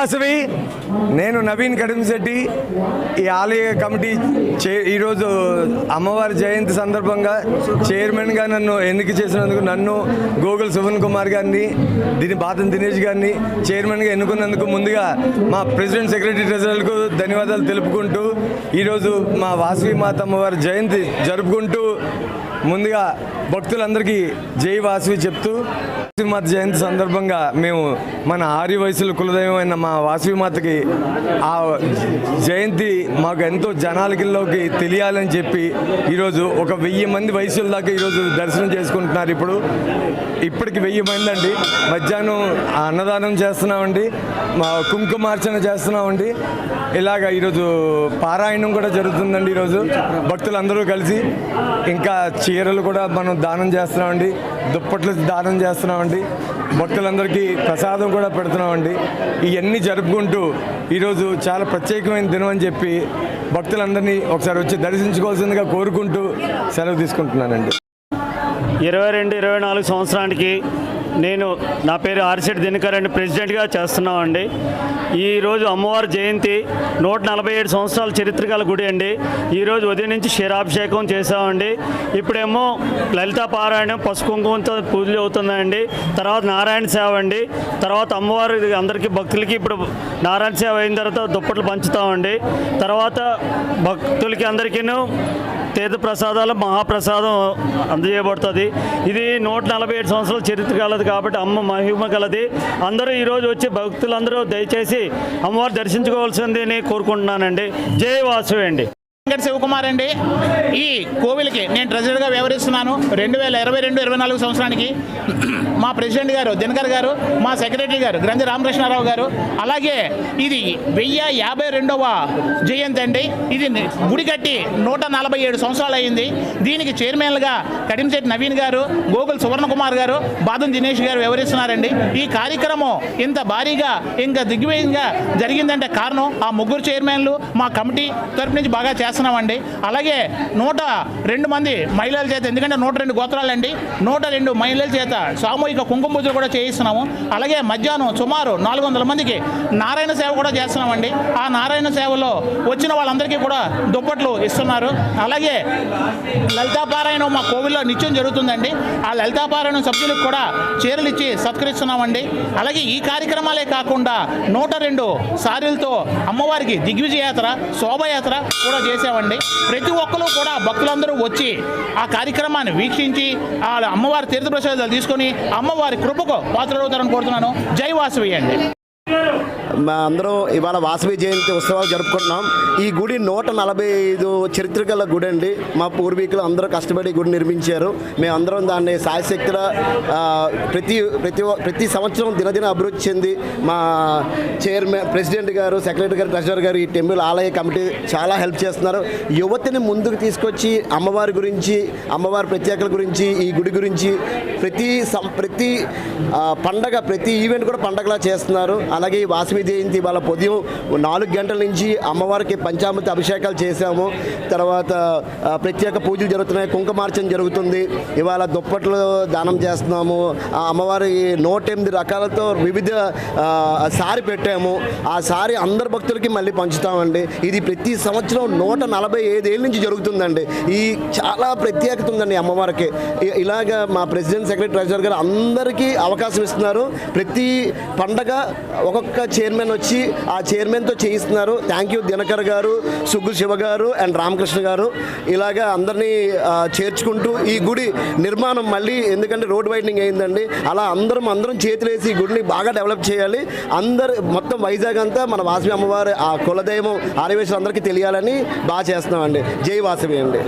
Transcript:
వాసవి. నేను నవీన్ కడిమిశెట్టి, ఈ ఆలయ కమిటీ ఈరోజు అమ్మవారి జయంతి సందర్భంగా చైర్మన్గా నన్ను ఎన్నిక చేసినందుకు నన్ను గోగుల్ సుమన్ కుమార్ గారిని, బాదం దినేష్ గారిని చైర్మన్గా ఎన్నుకున్నందుకు ముందుగా మా ప్రెసిడెంట్ సెక్రటరీ ట్రెజరర్లకు ధన్యవాదాలు తెలుపుకుంటూ ఈరోజు మా వాసవి మాత అమ్మవారి జయంతి జరుపుకుంటూ ముందుగా భక్తులందరికీ జై వాసవి చెప్తూ వాసవి మాత జయంతి సందర్భంగా మేము మన ఆర్య వయసుల కులదైవమైన మా వాసవి మాతకి ఆ జయంతి మాకు ఎంతో జనాలకిలోకి తెలియాలని చెప్పి ఈరోజు ఒక 1000 మంది వయసుల దాకా ఈరోజు దర్శనం చేసుకుంటున్నారు. ఇప్పటికి 1000 మంది అండి. మధ్యాహ్నం అన్నదానం చేస్తున్నామండి, మా కుంకుమార్చన చేస్తున్నామండి. ఇలాగ ఈరోజు పారాయణం కూడా జరుగుతుందండి. ఈరోజు భక్తులందరూ కలిసి ఇంకా చీరలు కూడా మనం దానం చేస్తున్నామండి, దుప్పట్లు దానం చేస్తున్నామండి, భక్తులందరికీ ప్రసాదం కూడా పెడుతున్నామండి. ఇవన్నీ జరుపుకుంటూ ఈరోజు చాలా ప్రత్యేకమైన దినం అని చెప్పి భక్తులందరినీ ఒకసారి వచ్చి దర్శించుకోవాల్సిందిగా కోరుకుంటూ సెలవు తీసుకుంటున్నానండి. 22-24 సంవత్సరానికి నా పేరు ఆర్సిటి దినకర్ అండి, ప్రెసిడెంట్గా చేస్తున్నామండి. ఈరోజు అమ్మవారి జయంతి 147 సంవత్సరాల చరిత్ర గల గుడి అండి. ఈరోజు ఉదయం నుంచి క్షీరాభిషేకం చేసామండి. ఇప్పుడేమో లలితా పారాయణం పసుపు కుంకుమంతో పూజలు అవుతున్నాయండి. తర్వాత నారాయణ సేవ అండి. తర్వాత అమ్మవారి అందరికీ భక్తులకి ఇప్పుడు నారాయణ సేవ అయిన తర్వాత దుప్పట్లు పంచుతామండి. తర్వాత భక్తులకి అందరికీ తీర్థప్రసాదాలు మహాప్రసాదం అందజేయబడుతుంది. ఇది 147 సంవత్సరాల చరిత్ర కలది కాబట్టి అమ్మ మహిమ కలది. అందరూ ఈరోజు వచ్చి భక్తులందరూ దయచేసి అమ్మవారు దర్శించుకోవాల్సిందని కోరుకుంటున్నానండి. జై వాసవి అండి. శివకుమార్ అండి. ఈ కోవిల్కి నేను ట్రెజరర్గా వ్యవహరిస్తున్నాను. 2022-24 సంవత్సరానికి మా ప్రెసిడెంట్ గారు దినకర్ గారు, మా సెక్రటరీ గారు గ్రంథి రామకృష్ణారావు గారు, అలాగే ఇది 1052వ జయంతి అండి. ఇది గుడి కట్టి 147 సంవత్సరాలు అయింది. దీనికి చైర్మన్లుగా కడిమిశెట్టి నవీన్ గారు, గోగుల్ సువర్ణ కుమార్ గారు, బాదం దినేష్ గారు వ్యవహరిస్తున్నారండి. ఈ కార్యక్రమం ఇంత భారీగా ఇంకా దిగ్విజయంగా జరిగిందంటే కారణం ఆ ముగ్గురు చైర్మన్లు మా కమిటీ తరపు నుంచి బాగా చేస్తున్నామండి. అలాగే 102 మంది మహిళల చేత, ఎందుకంటే 102 గోత్రాలండి, 102 మహిళల చేత సామూహిక కుంకుమ పూజలు కూడా చేయిస్తున్నాము. అలాగే మధ్యాహ్నం సుమారు 400 మందికి నారాయణ సేవ కూడా చేస్తున్నామండి. ఆ నారాయణ సేవలో వచ్చిన వాళ్ళందరికీ కూడా దుప్పట్లు ఇస్తున్నారు. అలాగే లలితాపారాయణం మా కోవిల్లో నిత్యం జరుగుతుందండి. ఆ లలితాపారాయణం సభ్యులకు కూడా చీరలు ఇచ్చి సత్కరిస్తున్నామండి. అలాగే ఈ కార్యక్రమాలే కాకుండా 102 సారీలతో అమ్మవారికి దిగ్విజయ యాత్ర, శోభయాత్ర కూడా చేసామండి. ప్రతి ఒక్కరూ కూడా భక్తులందరూ వచ్చి ఆ కార్యక్రమాన్ని వీక్షించి ఆ అమ్మవారి తీర్థప్రసాదాలు తీసుకొని అమ్మవారి కృపకు పాత్రలవుతారని కోరుతున్నాను. జై వాసవి అండి. అందరం ఇవాళ వాసవి జయంతి ఉత్సవాలు జరుపుకుంటున్నాం. ఈ గుడి 145 చరిత్ర గల గుడి అండి. మా పూర్వీకులు అందరూ కష్టపడి గుడి నిర్మించారు. మేమందరం దాన్ని సాయశక్తిగా ప్రతి సంవత్సరం దినదిన అభివృద్ధి చెంది మా చైర్మన్ ప్రెసిడెంట్ గారు, సెక్రటరీ గారు, ట్రెజరర్ గారు, ఈ టెంపుల్ ఆలయ కమిటీ చాలా హెల్ప్ చేస్తున్నారు. యువతిని ముందుకు తీసుకొచ్చి అమ్మవారి గురించి, అమ్మవారి ప్రత్యేకల గురించి, ఈ గుడి గురించి ప్రతి పండగ, ప్రతి ఈవెంట్ కూడా పండగలా చేస్తున్నారు. అలాగే ఈ వాసవి జయంతి వాళ్ళ ఉదయం 4 గంటల నుంచి అమ్మవారికి పంచామృత అభిషేకాలు చేశాము. తర్వాత ప్రత్యేక పూజలు జరుగుతున్నాయి, కుంకుమార్చన జరుగుతుంది. ఇవాళ దుప్పట్లు దానం చేస్తున్నాము. ఆ అమ్మవారి 108 రకాలతో వివిధ సారి పెట్టాము. ఆ సారి అందరు భక్తులకి మళ్ళీ పంచుతామండి. ఇది ప్రతి సంవత్సరం 145 ఏళ్ళ నుంచి జరుగుతుందండి. ఈ చాలా ప్రత్యేకత ఉందండి అమ్మవారికి. ఇలాగ మా ప్రెసిడెంట్, సెక్రటరీ, ట్రెజరర్ గారు అందరికీ అవకాశం ఇస్తున్నారు. ప్రతి పండగ ఒక్కొక్క చైర్మన్ వచ్చి ఆ చైర్మన్తో చేయిస్తున్నారు. థ్యాంక్ యూ దినకర్ గారు, సుగ్గు శివ గారు అండ్ రామకృష్ణ గారు. ఇలాగా అందరినీ చేర్చుకుంటూ ఈ గుడి నిర్మాణం మళ్ళీ, ఎందుకంటే రోడ్ వైడనింగ్ అయిందండి, అలా అందరం చేతులేసి ఈ గుడిని బాగా డెవలప్ చేయాలి. మొత్తం వైజాగ్ అంతా మన వాసవి అమ్మవారి ఆ కులదైవం ఆర్యవేశ్వరు అందరికీ తెలియాలని బాగా చేస్తున్నామండి. జై వాసవి అండి.